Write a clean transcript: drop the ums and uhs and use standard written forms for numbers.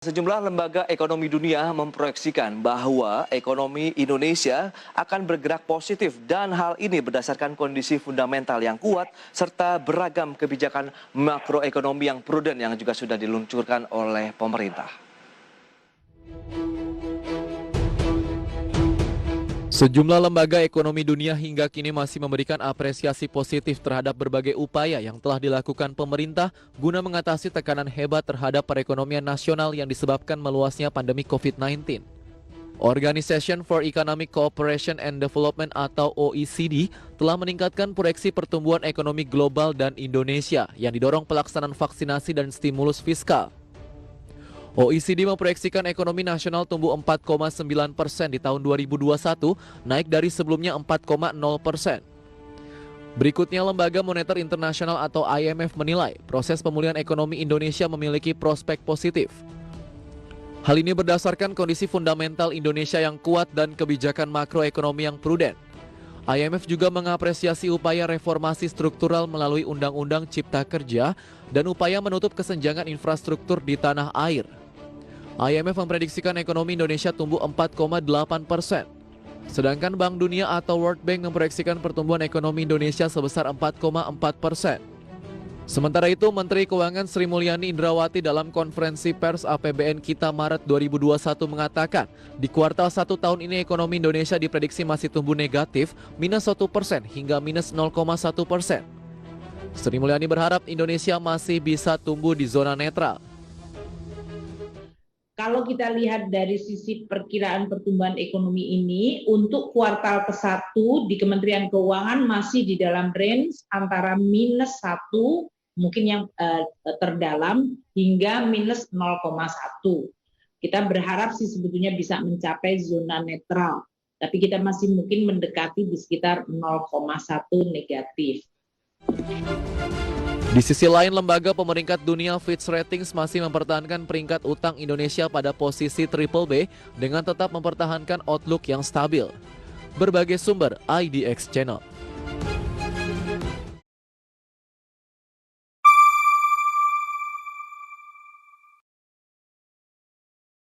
Sejumlah lembaga ekonomi dunia memproyeksikan bahwa ekonomi Indonesia akan bergerak positif dan hal ini berdasarkan kondisi fundamental yang kuat serta beragam kebijakan makroekonomi yang prudent yang juga sudah diluncurkan oleh pemerintah. Sejumlah lembaga ekonomi dunia hingga kini masih memberikan apresiasi positif terhadap berbagai upaya yang telah dilakukan pemerintah guna mengatasi tekanan hebat terhadap perekonomian nasional yang disebabkan meluasnya pandemi COVID-19. Organization for Economic Cooperation and Development atau OECD telah meningkatkan proyeksi pertumbuhan ekonomi global dan Indonesia yang didorong pelaksanaan vaksinasi dan stimulus fiskal. OECD memproyeksikan ekonomi nasional tumbuh 4,9% di tahun 2021, naik dari sebelumnya 4,0%. Berikutnya, Lembaga Moneter Internasional atau IMF menilai proses pemulihan ekonomi Indonesia memiliki prospek positif. Hal ini berdasarkan kondisi fundamental Indonesia yang kuat dan kebijakan makroekonomi yang prudent. IMF juga mengapresiasi upaya reformasi struktural melalui Undang-Undang Cipta Kerja dan upaya menutup kesenjangan infrastruktur di tanah air. IMF memprediksikan ekonomi Indonesia tumbuh 4,8%. Sedangkan Bank Dunia atau World Bank memproyeksikan pertumbuhan ekonomi Indonesia sebesar 4,4%. Sementara itu, Menteri Keuangan Sri Mulyani Indrawati dalam konferensi pers APBN Kita Maret 2021 mengatakan, di kuartal 1 tahun ini ekonomi Indonesia diprediksi masih tumbuh negatif minus 1% hingga minus 0,1%. Sri Mulyani berharap Indonesia masih bisa tumbuh di zona netral. Kalau kita lihat dari sisi perkiraan pertumbuhan ekonomi ini, untuk kuartal ke-1 di Kementerian Keuangan masih di dalam range antara minus 1, mungkin yang terdalam, hingga minus 0,1. Kita berharap sih sebetulnya bisa mencapai zona netral, tapi kita masih mungkin mendekati di sekitar 0,1 negatif. Di sisi lain, lembaga pemeringkat dunia Fitch Ratings masih mempertahankan peringkat utang Indonesia pada posisi BBB dengan tetap mempertahankan outlook yang stabil. Berbagai sumber IDX Channel.